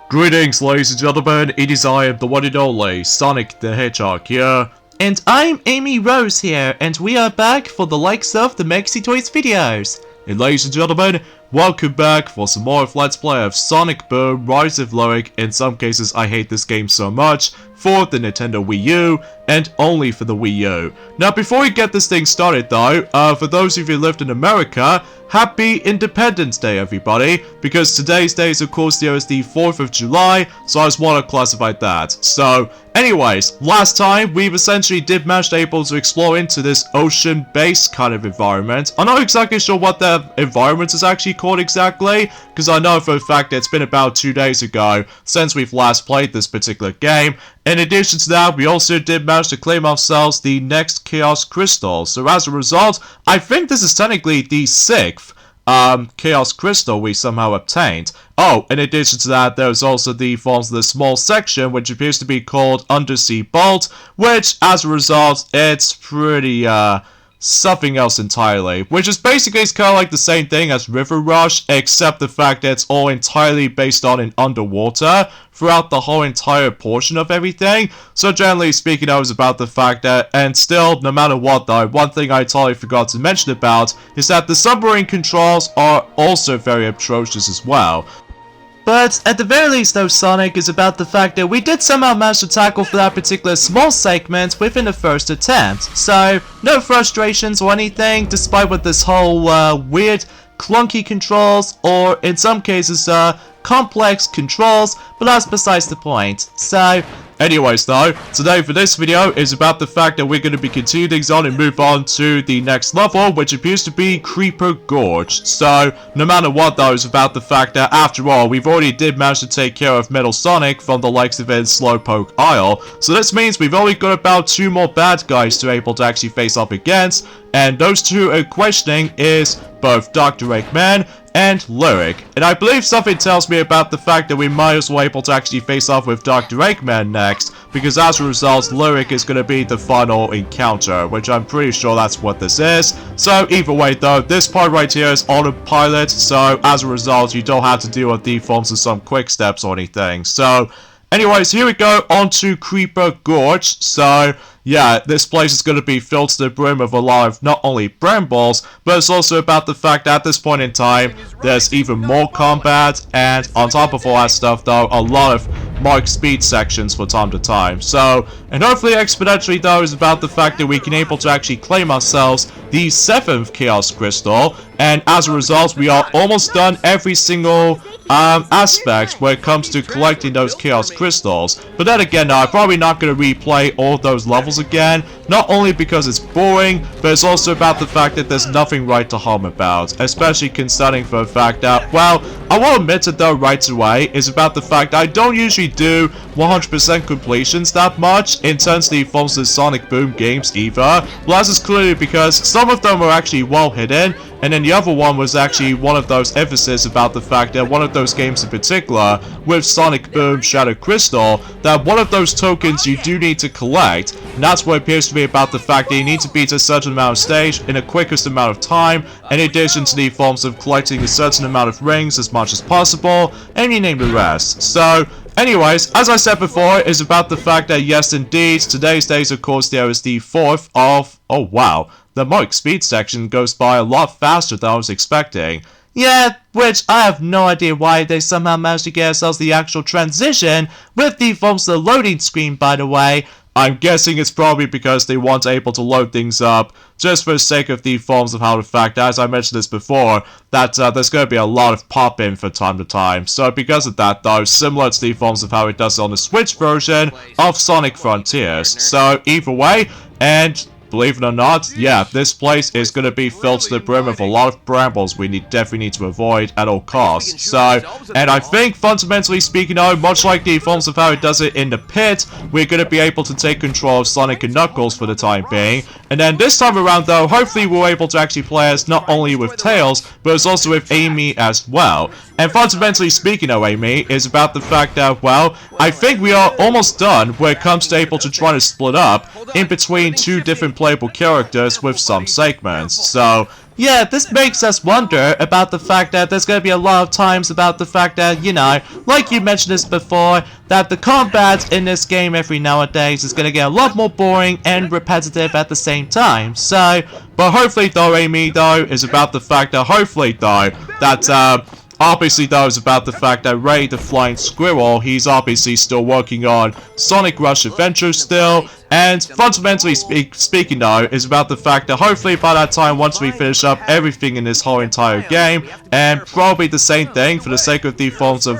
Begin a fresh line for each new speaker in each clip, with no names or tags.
Greetings, ladies and gentlemen, it is I am the one and only Sonic the Hedgehog here.
And I'm Amy Rose here, and we are back for the likes of the Maxi Toys videos.
And ladies and gentlemen, welcome back for some more of Let's Play of Sonic Boom Rise of Lyric. In some cases, I hate this game so much, for the Nintendo Wii U, and only for the Wii U. Now, before we get this thing started though, for those of you who lived in America, Happy Independence Day, everybody, because today's day is, of course, there is the 4th of July, so I just want to classify that. So, anyways, last time, we've essentially did manage to able to explore into this ocean-based kind of environment. I'm not exactly sure what the environment is actually called exactly, because I know for a fact it's been about 2 days ago since we've last played this particular game. In addition to that, we also did manage to claim ourselves the next Chaos Crystal. So as a result, I think this is technically the 6th Chaos Crystal we somehow obtained. Oh, in addition to that, there's also the forms of the small section, which appears to be called Undersea Bolt, which, as a result, it's pretty, something else entirely, which is basically kind of like the same thing as River Rush, except the fact that it's all entirely based on an underwater throughout the whole entire portion of everything. So generally speaking, I was about the fact that, and still, no matter what though, one thing I totally forgot to mention about is that the submarine controls are also very atrocious as well.
But at the very least though, Sonic, is about the fact that we did somehow manage to tackle for that particular small segment within the first attempt. So, no frustrations or anything, despite with this whole weird, clunky controls, or in some cases, complex controls, but that's besides the point. So,
anyways though, today for this video is about the fact that we're going to be continuing things on and move on to the next level, which appears to be Creeper Gorge. So, no matter what though, it's about the fact that after all, we've already did manage to take care of Metal Sonic from the likes of its Slowpoke Isle. So this means we've only got about 2 more bad guys to be able to actually face up against, and those 2 are questioning is both Dr. Eggman and Lyric. And I believe something tells me about the fact that we might as well able to actually face off with Dr. Eggman next, because as a result, Lyric is going to be the final encounter, which I'm pretty sure that's what this is. So either way though, this part right here is autopilot, so as a result, you don't have to deal with the forms of some quick steps or anything. So anyways, here we go on to Creeper Gorge. So yeah, this place is going to be filled to the brim with a lot of not only brambles, but it's also about the fact that at this point in time, there's even more combat, and on top of all that stuff though, a lot of marked speed sections from time to time. So, and hopefully exponentially though, is about the fact that we can able to actually claim ourselves the 7th Chaos Crystal, and as a result, we are almost done every single aspect when it comes to collecting those Chaos Crystals. But then again, I'm probably not going to replay all those levels again, not only because it's boring, but it's also about the fact that there's nothing right to hum about, especially concerning for the fact that, well, I will admit it though right away, is about the fact that I don't usually do 100% completions that much in terms of the forms of Sonic Boom games either. Well, that's just clearly because some of them were actually well hidden, and then the other one was actually one of those emphasis about the fact that one of those games in particular, with Sonic Boom Shadow Crystal, that one of those tokens you do need to collect, and that's what appears to be about the fact that you need to beat a certain amount of stage in the quickest amount of time, in addition to the forms of collecting a certain amount of rings as much as possible, and you name the rest. So, anyways, as I said before, is about the fact that yes indeed, today's days of course there is the 4th of, oh wow, the mark speed section goes by a lot faster than I was expecting.
yeah, which I have no idea why they somehow managed to get ourselves the actual transition with the forms of the loading screen, by the way.
I'm guessing it's probably because they want able to load things up just for the sake of the forms of how the fact, as I mentioned this before, that there's going to be a lot of pop-in from time to time. So because of that though, similar to the forms of how it does on the Switch version of Sonic Frontiers. So either way, and believe it or not, yeah, this place is going to be filled to the brim with a lot of brambles we definitely need to avoid at all costs. So, and I think fundamentally speaking though, much like the forms of how it does it in the pit, we're going to be able to take control of Sonic and Knuckles for the time being. And then this time around though, hopefully we're able to actually play as not only with Tails, but it's also with Amy as well. And fundamentally speaking though, Amy, is about the fact that, well, I think we are almost done when it comes to able to try to split up in between 2 different playable characters with some segments. So
yeah, this makes us wonder about the fact that there's gonna be a lot of times about the fact that, you know, like you mentioned this before, that the combat in this game every nowadays is gonna get a lot more boring and repetitive at the same time. So,
but hopefully though, Amy, though, is about the fact that hopefully though, that obviously though is about the fact that Ray the Flying Squirrel, he's obviously still working on Sonic Rush Adventure still, and fundamentally speaking though, is about the fact that hopefully by that time, once we finish up everything in this whole entire game, and probably the same thing for the sake of the forms of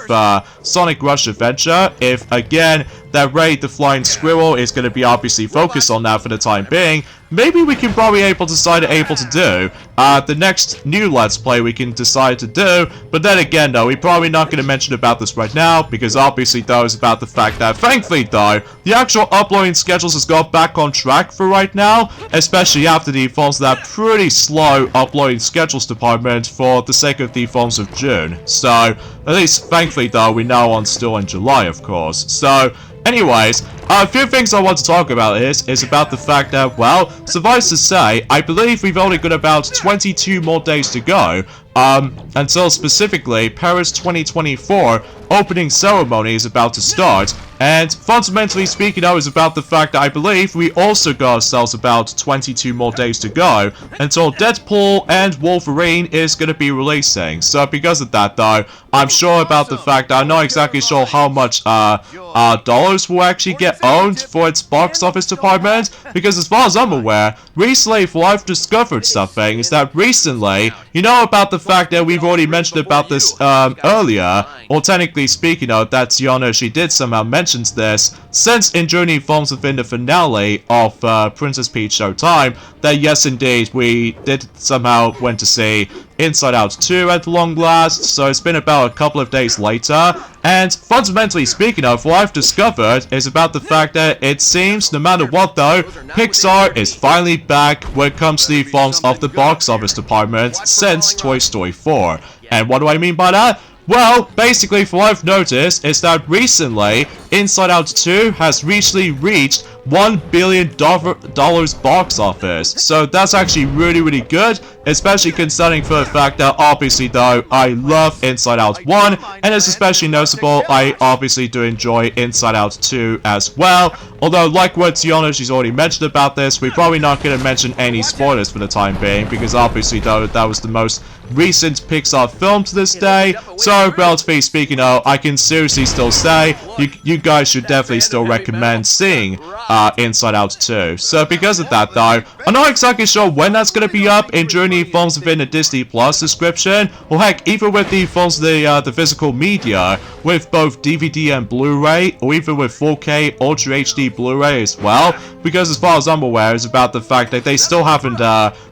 Sonic Rush Adventure, if again, that Ray the Flying Squirrel is going to be obviously focused on that for the time being, maybe we can probably decide to do the next new Let's Play we can decide to do, but then again though, we're probably not going to mention about this right now, because obviously though, is about the fact that thankfully though, the actual uploading schedules has got back on track for right now, especially after the forms of that pretty slow uploading schedules department for the sake of the forms of June. So, at least thankfully though, we're now still in July of course. So, anyways, a few things I want to talk about is about the fact that, well, suffice to say, I believe we've only got about 22 more days to go, until specifically Paris 2024 opening ceremony is about to start, and fundamentally speaking though is about the fact that I believe we also got ourselves about 22 more days to go until Deadpool and Wolverine is going to be releasing. So because of that though, I'm sure about the fact that I'm not exactly sure how much dollars will actually get owned for its box office department, because as far as I'm aware, recently what I've discovered something is that recently, you know about the fact that we've already mentioned about this earlier, or technically speaking though, that Tiana, she did somehow mention this, since in Journey Forms within the finale of Princess Peach Showtime, that yes indeed, we did somehow went to see Inside Out 2 at long last, so it's been about a couple of days later, and fundamentally speaking of, what I've discovered is about the fact that it seems, no matter what though, Pixar is finally back when it comes to the forms of the box office department since Toy Story 4. And what do I mean by that? Well, basically, for what I've noticed is that recently, Inside Out 2 has recently reached $1 billion box office. So that's actually really good, especially considering for the fact that obviously though, I love Inside Out 1, and it's especially noticeable I obviously do enjoy Inside Out 2 as well. Although, like what Tiana, she's already mentioned about this, we're probably not going to mention any spoilers for the time being, because obviously though, that was the most recent Pixar film to this day. So, relatively speaking though, I can seriously still say, you guys should definitely still recommend seeing Inside Out 2. So because of that though, I'm not exactly sure when that's going to be up in Journey Forms within the Disney Plus description, or heck, even with the forms of the physical media, with both DVD and Blu-ray, or even with 4K Ultra HD Blu-ray as well, because as far as I'm aware, it's about the fact that they still haven't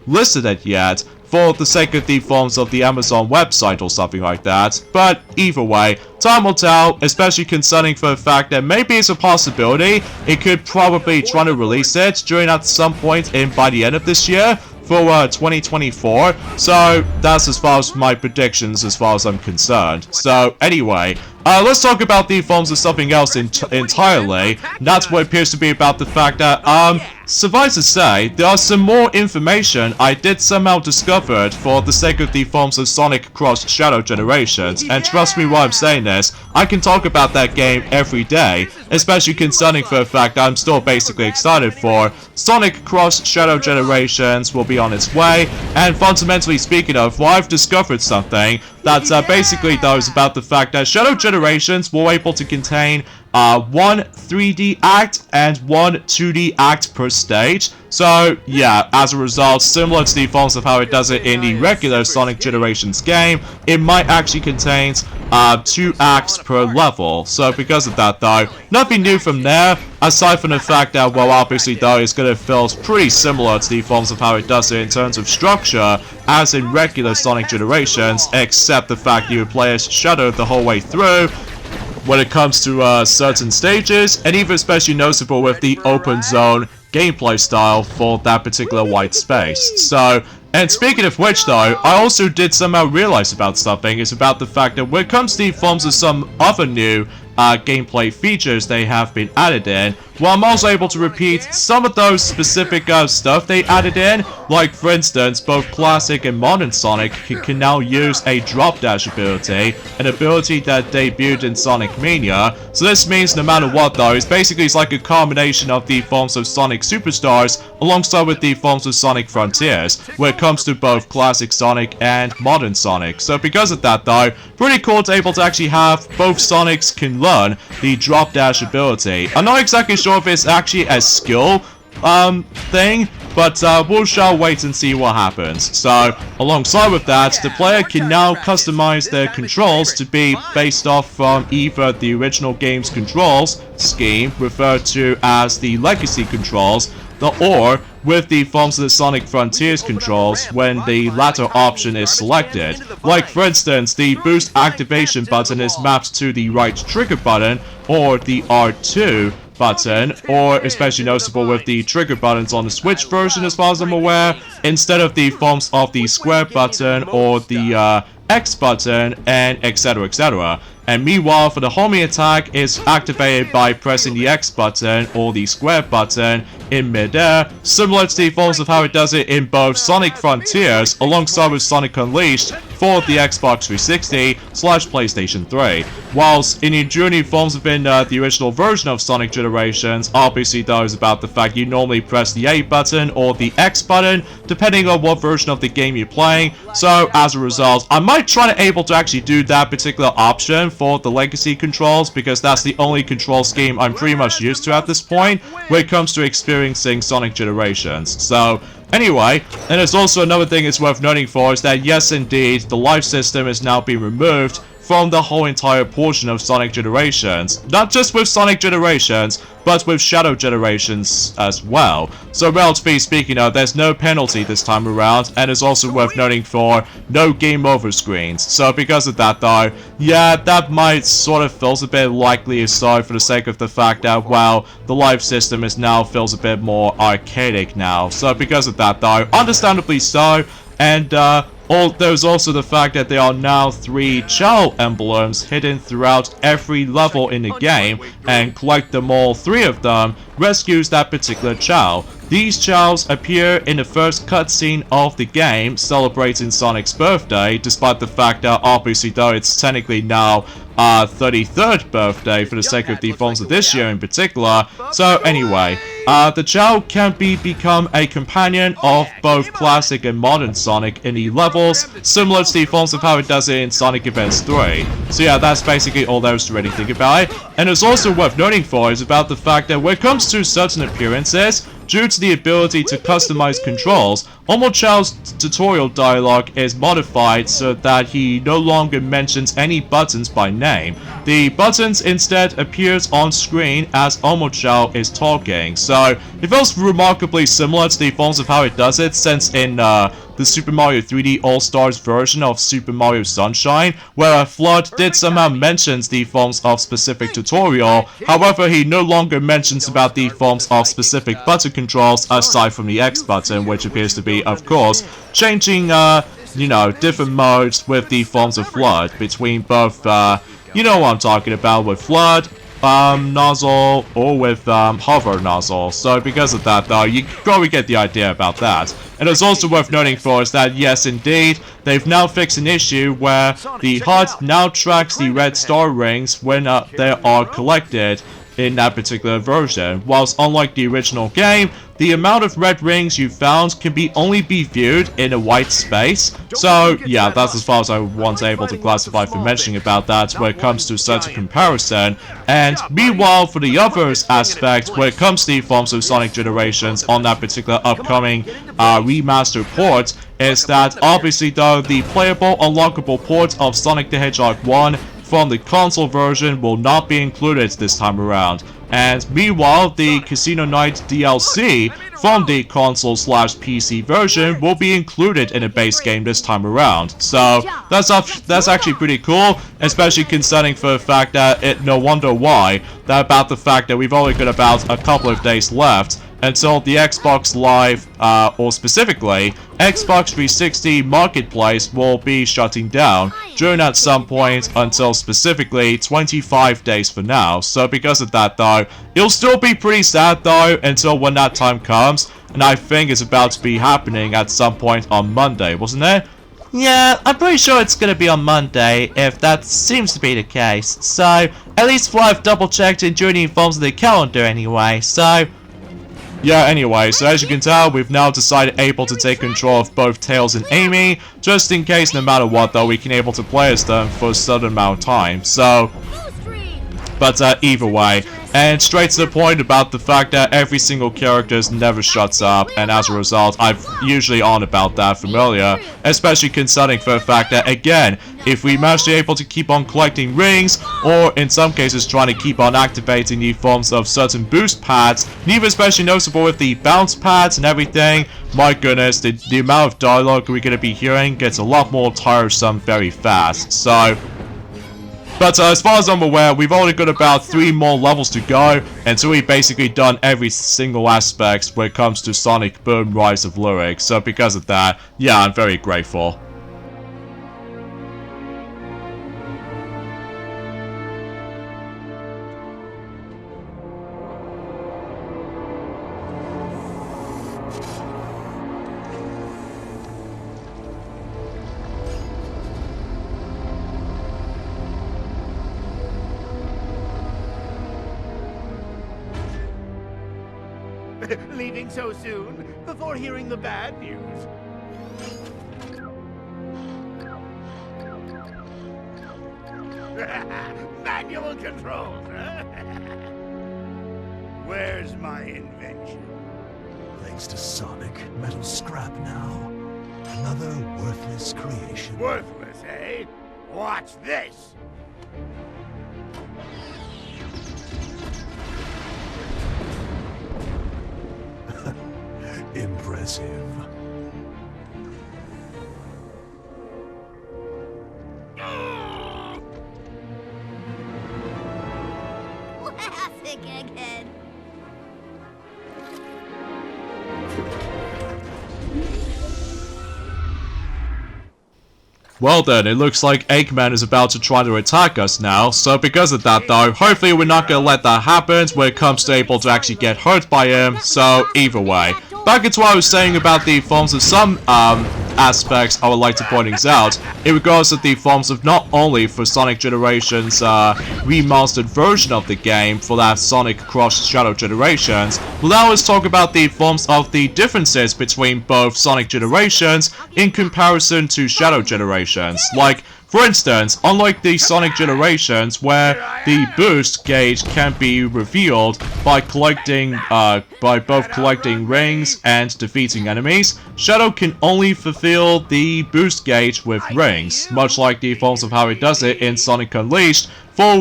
listed it yet, for the sake of the forms of the Amazon website or something like that. But either way, time will tell, especially concerning for the fact that maybe it's a possibility it could probably try to release it during at some point by the end of this year for 2024. So that's as far as my predictions as far as I'm concerned. So anyway, let's talk about the forms of something else entirely. That's what appears to be about the fact that, suffice to say, there are some more information I did somehow discovered for the sake of the forms of Sonic Cross Shadow Generations, and trust me while I'm saying this, I can talk about that game every day, especially concerning for the fact that I'm still basically excited for Sonic Cross Shadow Generations will be on its way, and fundamentally speaking of, well, I've discovered something that's basically though is about the fact that Shadow Generations will be able to contain one 3D act and one 2D act per stage. So yeah, as a result, similar to the forms of how it does it in the regular Sonic Generations game, it might actually contain 2 acts per level. So because of that though, nothing new from there, aside from the fact that, well, obviously though, it's going to feel pretty similar to the forms of how it does it in terms of structure as in regular Sonic Generations, except the fact you play as Shadow the whole way through when it comes to certain stages, and even especially noticeable with the open zone gameplay style for that particular white space. So, and speaking of which though, I also did somehow realize about something, is about the fact that when it comes to the forms of some other new gameplay features they have been added in, while I'm also able to repeat some of those specific stuff they added in. Like, for instance, both Classic and Modern Sonic can now use a drop dash ability, an ability that debuted in Sonic Mania. So this means no matter what though, it's like a combination of the forms of Sonic Superstars alongside with the forms of Sonic Frontiers, when it comes to both Classic Sonic and Modern Sonic. So because of that though, pretty cool to able to actually have both Sonics can learn the drop dash ability. I'm not exactly sure if it's actually a skill thing, but we shall wait and see what happens. So alongside with that, the player can now customize their controls to be based off from either the original game's controls scheme, referred to as the legacy controls, or with the forms of the Sonic Frontiers controls when the latter option is selected. Like, for instance, the boost activation button is mapped to the right trigger button or the R2 button, or especially noticeable with the trigger buttons on the Switch version as far as I'm aware, instead of the forms of the square button or the X button, and etc, etc. And meanwhile, for the homing attack, is activated by pressing the X button or the square button in midair, similar to the forms of how it does it in both Sonic Frontiers alongside with Sonic Unleashed for the Xbox 360/PlayStation 3. Whilst in the enduring forms within the original version of Sonic Generations, obviously though is about the fact you normally press the A button or the X button, depending on what version of the game you're playing. So as a result, I might try to able to actually do that particular option for the legacy controls, because that's the only control scheme I'm pretty much used to at this point when it comes to experiencing Sonic Generations. So anyway, and there's also another thing it's worth noting for is that yes indeed, the life system is now being removed from the whole entire portion of Sonic Generations. Not just with Sonic Generations, but with Shadow Generations as well. So relatively speaking, there's no penalty this time around, and it's also worth noting for no game over screens. So because of that though, yeah, that might sort of feels a bit likely so for the sake of the fact that, well, the life system is now feels a bit more archaic now. So because of that though, understandably so, and there's also the fact that there are now 3 Chao emblems hidden throughout every level in the game, and collect them all 3 of them rescues that particular Chao. These Chaos appear in the first cutscene of the game, celebrating Sonic's birthday, despite the fact that obviously though it's technically now 33rd birthday for the sake of the forms of this year in particular. So anyway, the Chao can become a companion of both Classic and Modern Sonic in the levels, similar to the forms of how it does it in Sonic Advance 3. So yeah, that's basically all there is to really think about it. And it's also worth noting for is about the fact that when it comes to certain appearances, due to the ability to customize controls, Omo Chao's tutorial dialogue is modified so that he no longer mentions any buttons by name. The buttons instead appears on screen as Omo Chao is talking. So it feels remarkably similar to the forms of how it does it, since in the Super Mario 3D All-Stars version of Super Mario Sunshine, where Flood did somehow mentions the forms of specific tutorial, however he no longer mentions about the forms of specific button controls aside from the X button, which appears to be, of course, changing, different modes with the forms of Flood between both, you know what I'm talking about, with Flood, nozzle, or with hover nozzle. So because of that though, you probably get the idea about that. And it's also worth noting for us that yes indeed, they've now fixed an issue where the HUD now tracks the red star rings when they are collected in that particular version, whilst unlike the original game, the amount of red rings you found can only be viewed in a white space. So yeah, that's as far as I was able to classify for mentioning about that when it comes to such a comparison. And meanwhile, for the others aspect, when it comes to the forms of Sonic Generations on that particular upcoming remastered port, is that obviously though the playable unlockable port of Sonic the Hedgehog 1 from the console version will not be included this time around. And meanwhile, the Casino Night DLC from the console/PC version will be included in the base game this time around. So that's actually pretty cool, especially concerning for the fact that no wonder why, that about the fact that we've only got about a couple of days left until the Xbox Live, or specifically, Xbox 360 Marketplace will be shutting down during at some point until specifically 25 days from now. So because of that though, it'll still be pretty sad though until when that time comes, and I think it's about to be happening at some point on Monday, wasn't it?
Yeah, I'm pretty sure it's gonna be on Monday, if that seems to be the case. So, at least what I've double checked during the informs of the calendar anyway, so...
Yeah, anyway, so as you can tell, we've now decided able to take control of both Tails and Amy, just in case no matter what though, we can able to play as them for a certain amount of time, so... But either way, and straight to the point about the fact that every single character never shuts up, and as a result, I've usually on about that from earlier, especially concerning for the fact that, again, if we manage to be able to keep on collecting rings, or in some cases trying to keep on activating the forms of certain boost pads, and even especially noticeable with the bounce pads and everything, my goodness, the amount of dialogue we're going to be hearing gets a lot more tiresome very fast, so... But as far as I'm aware, we've only got about 3 more levels to go until we've basically done every single aspect when it comes to Sonic Boom Rise of Lyric. So because of that, yeah, I'm very grateful.
Leaving so soon, before hearing the bad news. Manual controls, huh? Where's my invention?
Thanks to Sonic, metal's scrap now. Another worthless creation.
Worthless, eh? Watch this!
Impressive.
Classic Egghead.
Well then, it looks like Eggman is about to try to attack us now, so because of that though, hopefully we're not gonna let that happen when it comes to able to actually get hurt by him, so either way. Back into what I was saying about the forms of some aspects I would like to point things out, in regards to the forms of not only for Sonic Generations remastered version of the game for that Sonic Cross Shadow Generations, but now let's talk about the forms of the differences between both Sonic Generations in comparison to Shadow Generations. Like, for instance, unlike the Sonic Generations, where the boost gauge can be revealed by both collecting rings and defeating enemies, Shadow can only fulfill the boost gauge with rings, much like the forms of how it does it in Sonic Unleashed for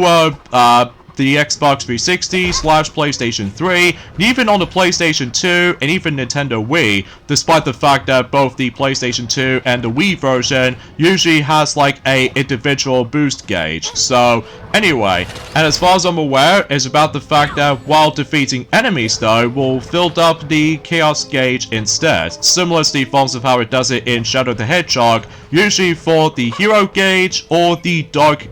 the Xbox 360 / PlayStation 3, and even on the PlayStation 2 and even Nintendo Wii, despite the fact that both the PlayStation 2 and the Wii version usually has like a individual boost gauge. So anyway, and as far as I'm aware, is about the fact that while defeating enemies though, will fill up the Chaos gauge instead, similar to the forms of how it does it in Shadow the Hedgehog, usually for the Hero gauge or the Dark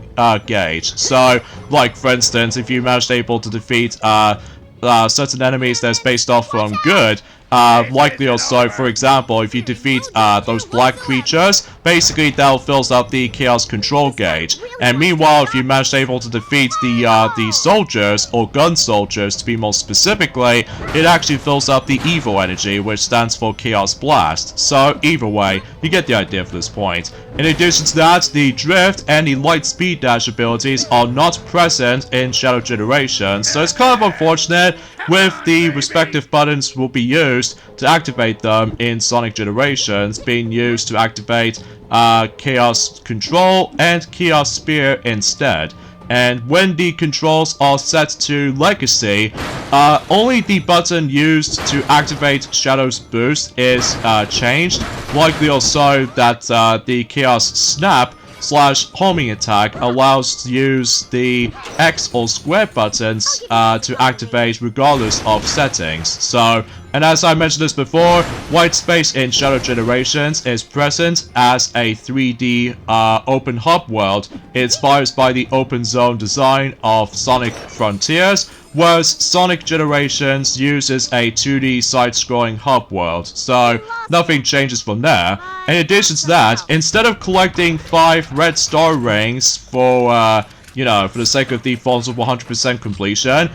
gauge. So, like for instance, if you managed able to defeat certain enemies that's based off from good, likely also, for example, if you defeat those black creatures, basically that fills up the Chaos Control gauge. And meanwhile, if you manage able to defeat the soldiers, or gun soldiers to be more specifically, it actually fills up the Evil Energy, which stands for Chaos Blast. So either way, you get the idea for this point. In addition to that, the Drift and the Light Speed Dash abilities are not present in Shadow Generations, so it's kind of unfortunate with the respective buttons will be used to activate them in Sonic Generations being used to activate Chaos Control and Chaos Spear instead. And when the controls are set to Legacy, only the button used to activate Shadow's boost is changed. Likely also that the Chaos Snap slash homing attack allows to use the X or square buttons to activate regardless of settings. So, and as I mentioned this before, white space in Shadow Generations is present as a 3D open hub world inspired by the open zone design of Sonic Frontiers, whereas Sonic Generations uses a 2D side-scrolling hub world, so nothing changes from there. In addition to that, instead of collecting 5 red star rings for, you know, for the sake of the forms of 100% completion,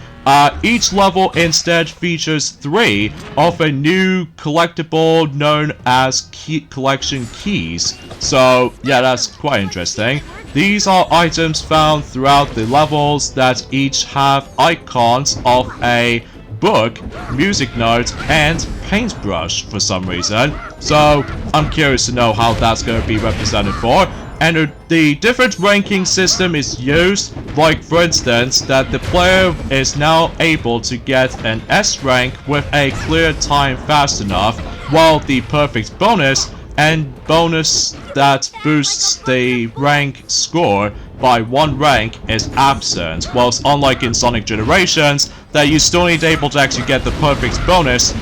each level instead features 3 of a new collectible known as collection keys. So, yeah, that's quite interesting. These are items found throughout the levels that each have icons of a book, music note, and paintbrush for some reason. So, I'm curious to know how that's going to be represented for. And the different ranking system is used, like for instance, that the player is now able to get an S rank with a clear time fast enough, while the perfect bonus and bonus that boosts the rank score by 1 rank is absent, whilst unlike in Sonic Generations, that you still need to able to actually get the perfect bonus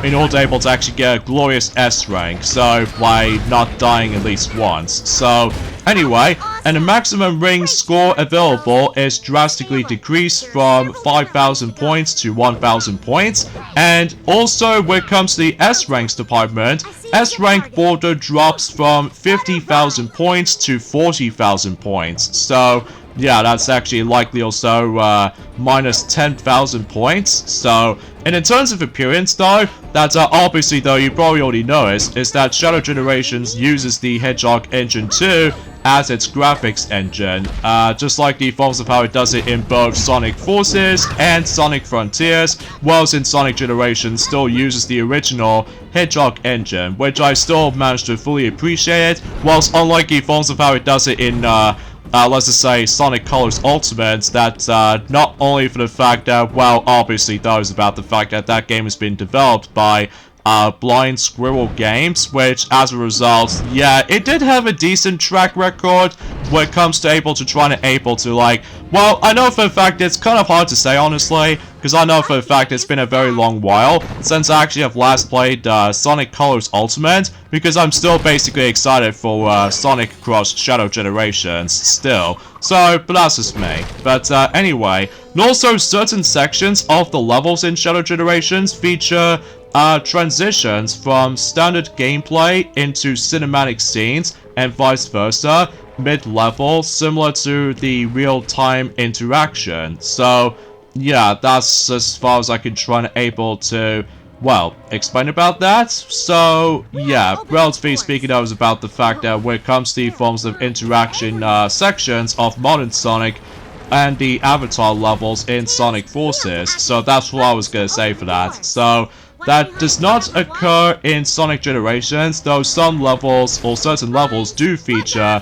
in order to able to actually get a glorious S rank, so by not dying at least once. So anyway, and the maximum ring score available is drastically decreased from 5,000 points to 1,000 points, and also when it comes to the S ranks department, S rank border drops from 50,000 points to 40,000 points. So yeah, that's actually likely also minus 10,000 points. So, and in terms of appearance though, that obviously though you probably already noticed, is that Shadow Generations uses the Hedgehog Engine 2 as its graphics engine, just like the forms of how it does it in both Sonic Forces and Sonic Frontiers, whilst in Sonic Generations still uses the original Hedgehog engine, which I still managed to fully appreciate, whilst unlike the forms of how it does it in let's just say Sonic Colors Ultimate, that not only for the fact that, well, obviously that was about the fact that that game has been developed by Blind Squirrel Games, which as a result, yeah, it did have a decent track record when it comes to able to like, well, I know for a fact it's kind of hard to say honestly, because I know for a fact it's been a very long while since I actually have last played Sonic Colors Ultimate, because I'm still basically excited for Sonic Cross Shadow Generations still. So, but that's just me. But anyway, and also certain sections of the levels in Shadow Generations feature transitions from standard gameplay into cinematic scenes and vice versa mid-level, similar to the real-time interaction. So yeah, that's as far as I can try and able to, well, explain about that. So yeah, relatively speaking, that was about the fact that when it comes to the forms of interaction sections of modern Sonic and the avatar levels in Sonic Forces. So that's what I was gonna say for that. So that does not occur in Sonic Generations, though some levels or certain levels do feature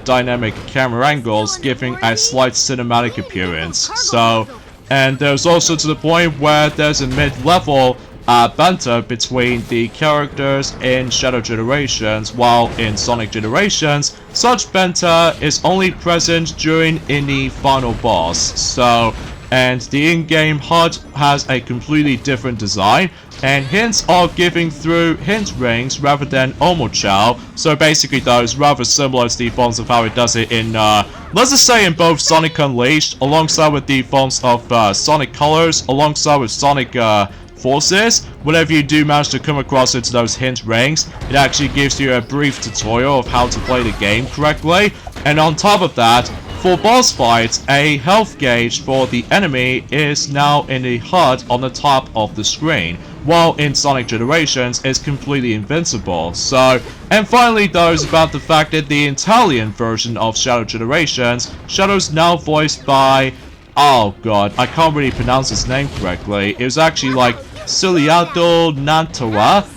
dynamic camera angles, giving a slight cinematic appearance. So, and there's also to the point where there's a mid-level banter between the characters in Shadow Generations, while in Sonic Generations, such banter is only present during any final boss. So, and the in-game HUD has a completely different design, and hints are given through hint rings rather than omochao. So basically those rather similar to the forms of how it does it in, let's just say in both Sonic Unleashed, alongside with the forms of Sonic Colors, alongside with Sonic Forces. Whenever you do manage to come across into those hint rings, it actually gives you a brief tutorial of how to play the game correctly. And on top of that, for boss fights, a health gauge for the enemy is now in the HUD on the top of the screen, while in Sonic Generations it's completely invincible. So, and finally though is about the fact that the Italian version of Shadow Generations, Shadow's now voiced by, oh god, I can't really pronounce his name correctly. It was actually like Ciliato Nantua.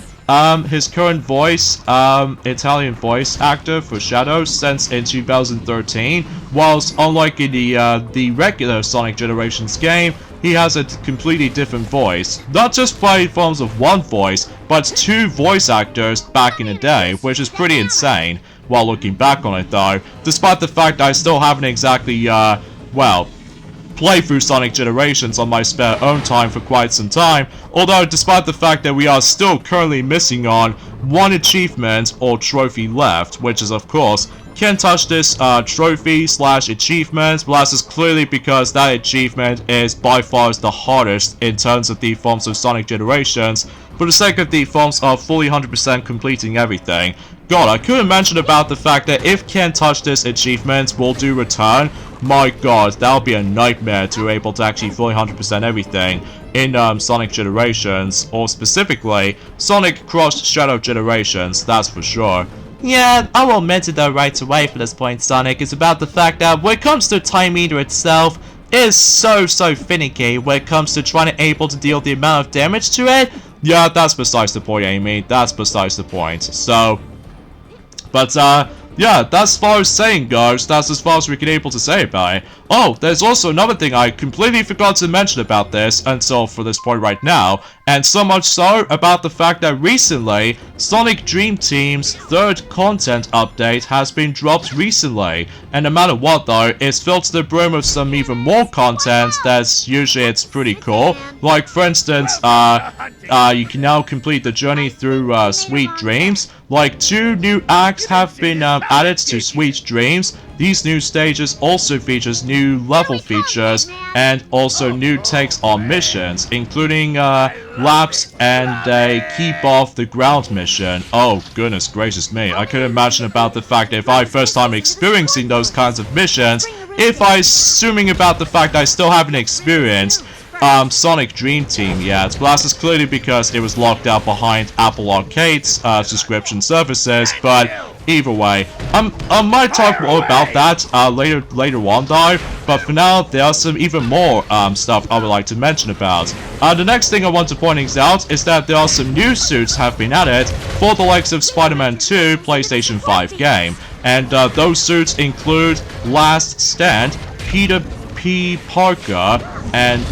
His current voice, Italian voice actor for Shadow since in 2013, whilst unlike in the regular Sonic Generations game, he has a completely different voice. Not just by forms of one voice, but 2 voice actors back in the day, which is pretty insane. while looking back on it though, despite the fact I still haven't exactly, well, play through Sonic Generations on my spare own time for quite some time, although despite the fact that we are still currently missing on one achievement or trophy left, which is of course, can't touch this trophy slash achievement, but that's just clearly because that achievement is by far the hardest in terms of the forms of Sonic Generations, for the sake of the forms of fully 100% completing everything. God, I couldn't mention about the fact that if Can't Touch This achievement will do return, my god, that'll be a nightmare to be able to actually fully 100% everything in Sonic Generations, or specifically, Sonic Cross Shadow Generations, that's for sure.
Yeah, I will admit it though right away for this point, Sonic, is about the fact that when it comes to Time Eater itself, it is so finicky when it comes to trying to able to deal the amount of damage to it.
Yeah, that's besides the point, Amy, that's besides the point, so... But, yeah, that's as far as saying goes, that's as far as we can able to say about it. Oh, there's also another thing I completely forgot to mention about this until for this point right now, and so much so about the fact that recently, Sonic Dream Team's third content update has been dropped recently, and no matter what though, it's filled to the brim with some even more content that's usually it's pretty cool. Like for instance, you can now complete the journey through Sweet Dreams. Like 2 new acts have been added to Sweet Dreams. These new stages also features new level features and also new takes on missions, including laps and a keep off the ground mission. Oh goodness gracious me, I could imagine about the fact that if I first time experiencing those kinds of missions, if I assuming about the fact I still haven't experienced Sonic Dream Team yet, but that's just clearly because it was locked out behind Apple Arcade's subscription services, but either way, I might talk more about that later on though, but for now, there are some even more stuff I would like to mention about. The next thing I want to point out is that there are some new suits have been added for the likes of Spider-Man 2 PlayStation 5 game, and those suits include Last Stand, Peter P. Parker, and,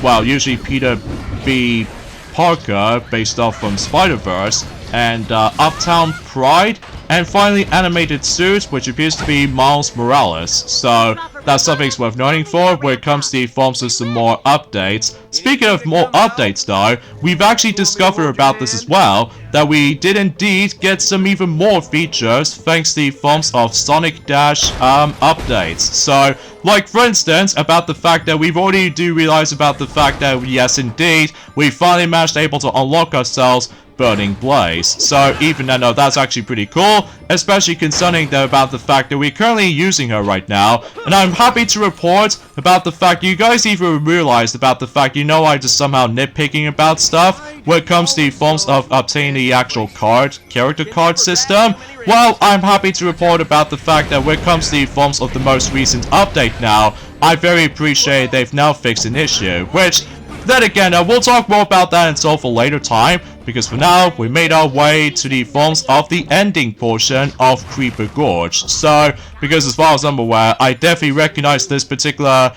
well, usually Peter B. Parker, based off from Spider-Verse, and Uptown Pride, and finally Animated Suit, which appears to be Miles Morales. So that's something worth noting for when it comes to the forms of some more updates. Speaking of more updates though, we've actually discovered about this as well, that we did indeed get some even more features thanks to the forms of Sonic Dash updates. So, like for instance, about the fact that we've already do realize about the fact that yes indeed, we finally managed able to unlock ourselves Burning Blaze. So even though that's actually pretty cool, especially concerning though about the fact that we're currently using her right now, and I'm happy to report about the fact you guys even realized about the fact I just somehow nitpicking about stuff when it comes to the forms of obtaining the actual character card system. Well, I'm happy to report about the fact that when it comes to the forms of the most recent update now, I very appreciate they've now fixed an issue, which then again, we'll talk more about that until for later time, because for now, we made our way to the forms of the ending portion of Creeper Gorge. So, because as far as I'm aware, I definitely recognize this particular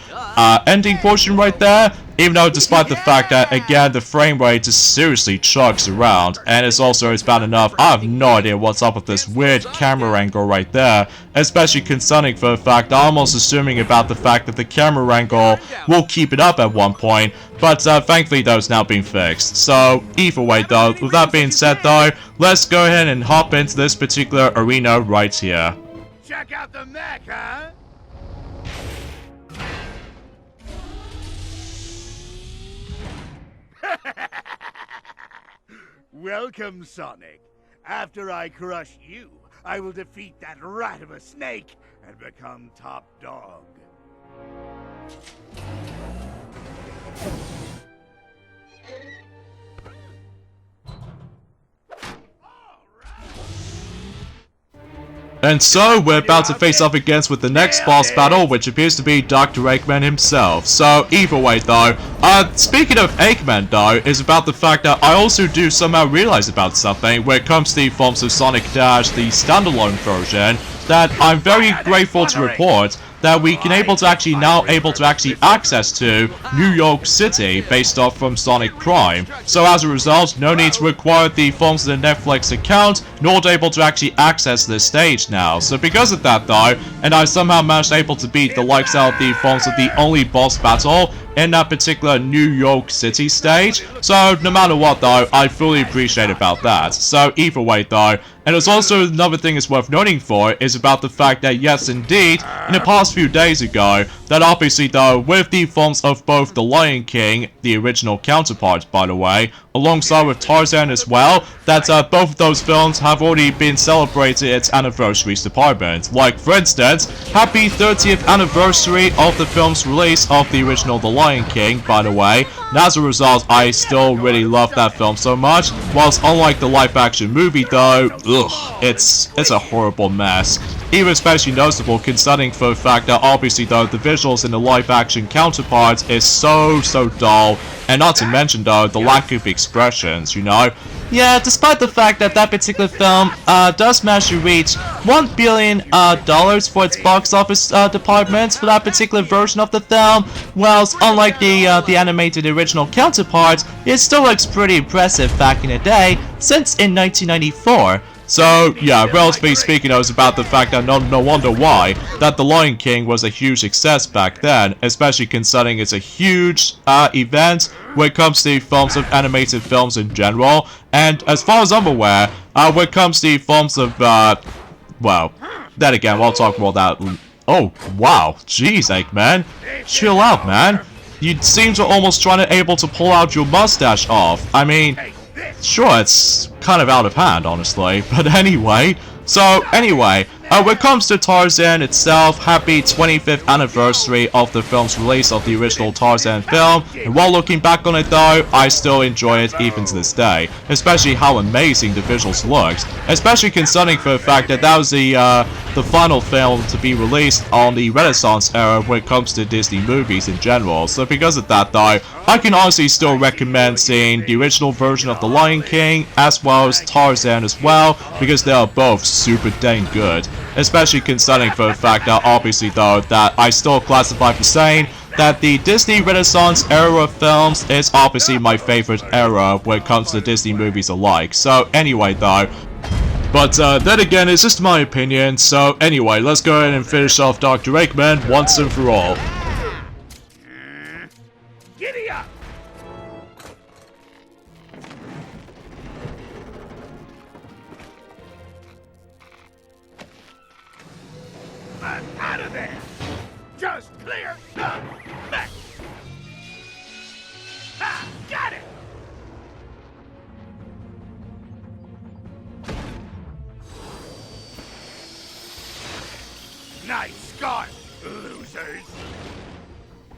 ending portion right there, even though despite the fact that, again, the frame rate just seriously chugs around, and it's bad enough, I have no idea what's up with this weird camera angle right there, especially concerning for the fact I'm almost assuming about the fact that the camera angle will keep it up at one point, but thankfully those now been fixed. So, either way though, with that being said though, let's go ahead and hop into this particular arena right here.
Check out the mech, huh? Welcome, Sonic. After I crush you, I will defeat that rat of a snake and become top dog.
And so, we're about to face up against with the next boss battle, which appears to be Dr. Eggman himself. So, either way though, speaking of Eggman though, is about the fact that I also do somehow realize about something when it comes to the forms of Sonic Dash, the standalone version, that I'm very grateful to report that we can able to actually access to New York City based off from Sonic Prime. So as a result, no need to acquire the forms of the Netflix account, nor able to actually access this stage now. So because of that though, and I somehow managed able to beat the likes out of the forms of the only boss battle in that particular New York City stage. So no matter what though, I fully appreciate about that. So either way though, and there's also another thing is worth noting for is about the fact that yes indeed, in the past few days ago, that obviously though, with the forms of both The Lion King, the original counterpart by the way, alongside with Tarzan as well, that both of those films have already been celebrated its anniversaries department. Like for instance, happy 30th anniversary of the film's release of the original The Lion King by the way, and as a result I still really love that film so much, whilst unlike the live action movie though, it's a horrible mess. Even especially noticeable considering for the fact that obviously though the visuals in the live action counterparts is so dull, and not to mention though the lack of expressions, you know.
Yeah, despite the fact that that particular film does manage to reach $1 billion for its box office department for that particular version of the film, whilst unlike the animated original counterpart, it still looks pretty impressive back in the day, since in 1994.
So, yeah, relatively speaking, it was about the fact that no wonder why that The Lion King was a huge success back then, especially considering it's a huge event when it comes to forms of animated films in general. And as far as I'm aware, when it comes to forms of, well, then again, we'll talk about that. Oh, wow, jeez, Eggman, chill out, man. You seem to almost trying to able to pull out your mustache off. I mean, sure, it's kind of out of hand, honestly, but anyway. So, anyway, when it comes to Tarzan itself, happy 25th anniversary of the film's release of the original Tarzan film, and while looking back on it though, I still enjoy it even to this day, especially how amazing the visuals looked, especially considering for the fact that that was the final film to be released on the Renaissance era when it comes to Disney movies in general. So because of that though, I can honestly still recommend seeing the original version of The Lion King as well as Tarzan as well, because they are both super dang good. Especially considering for the fact that obviously though that I still classify for saying that the Disney Renaissance era of films is obviously my favorite era when it comes to Disney movies alike. So anyway though, but then again it's just my opinion, so anyway let's go ahead and finish off Dr. Eggman once and for all.
Giddy up! Out of there! Just clear the mess! Ah, got it! Nice scarf, losers!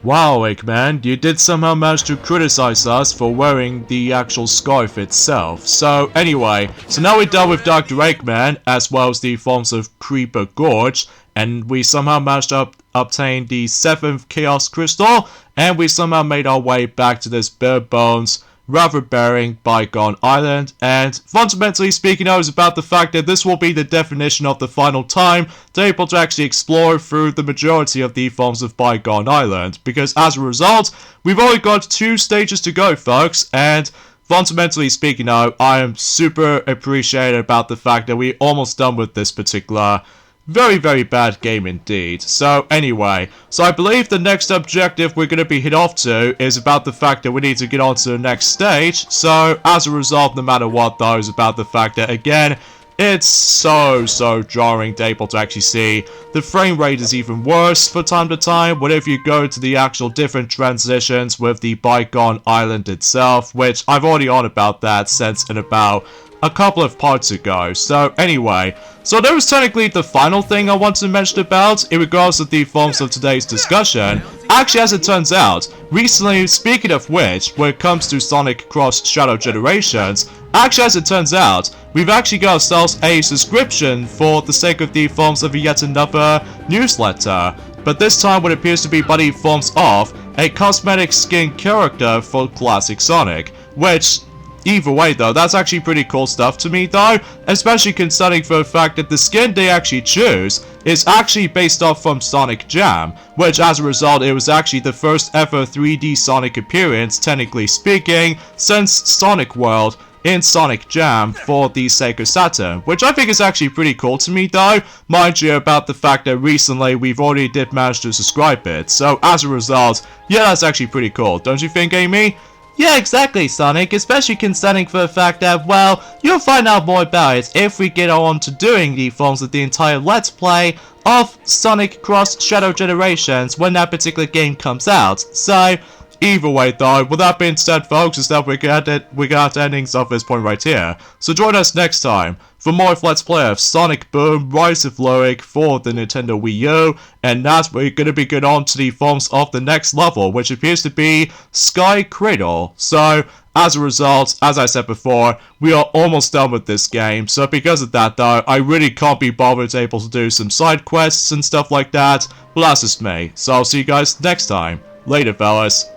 Wow, Eggman, you did somehow manage to criticize us for wearing the actual scarf itself. So anyway, so now we're done with Dr. Eggman, as well as the forms of Creeper Gorge, and we somehow managed to obtain the 7th Chaos Crystal, and we somehow made our way back to this bare bones, rather barren Bygone Island, and fundamentally speaking it was about the fact that this will be the definition of the final time to able to actually explore through the majority of the forms of Bygone Island, because as a result, we've only got 2 stages to go folks, and fundamentally speaking though, I am super appreciated about the fact that we're almost done with this particular very bad game indeed. So anyway, so I believe the next objective we're going to be hit off to is about the fact that we need to get on to the next stage. So as a result, no matter what though, is about the fact that again, it's so jarring to able to actually see the frame rate is even worse for time to time whenever you go to the actual different transitions with the Bygone Island itself, which I've already on about that since in about a couple of parts ago. So anyway, so that was technically the final thing I wanted to mention about in regards to the forms of today's discussion. Actually, as it turns out, recently, speaking of which, when it comes to Sonic Cross Shadow Generations, actually as it turns out, we've actually got ourselves a subscription for the sake of the forms of yet another newsletter. But this time what appears to be by the forms of a cosmetic skin character for Classic Sonic, which either way though, that's actually pretty cool stuff to me though, especially considering for the fact that the skin they actually choose is actually based off from Sonic Jam, which as a result it was actually the first ever 3D Sonic appearance, technically speaking, since Sonic World in Sonic Jam for the Sega Saturn, which I think is actually pretty cool to me though, mind you about the fact that recently we've already did manage to subscribe it, so as a result, yeah, that's actually pretty cool, don't you think, Amy?
Yeah, exactly, Sonic, especially considering for the fact that, well, you'll find out more about it if we get on to doing the forms of the entire Let's Play of Sonic Cross Shadow Generations when that particular game comes out. So,
either way though, with that being said folks, is that we're gonna ending off this point right here. So join us next time for more of Let's Play of Sonic Boom Rise of Lyric for the Nintendo Wii U, and that's where we're gonna be getting on to the forms of the next level, which appears to be Sky Cradle. So, as a result, as I said before, we are almost done with this game, so because of that though, I really can't be bothered able to do some side quests and stuff like that, but that's just me. So I'll see you guys next time. Later fellas.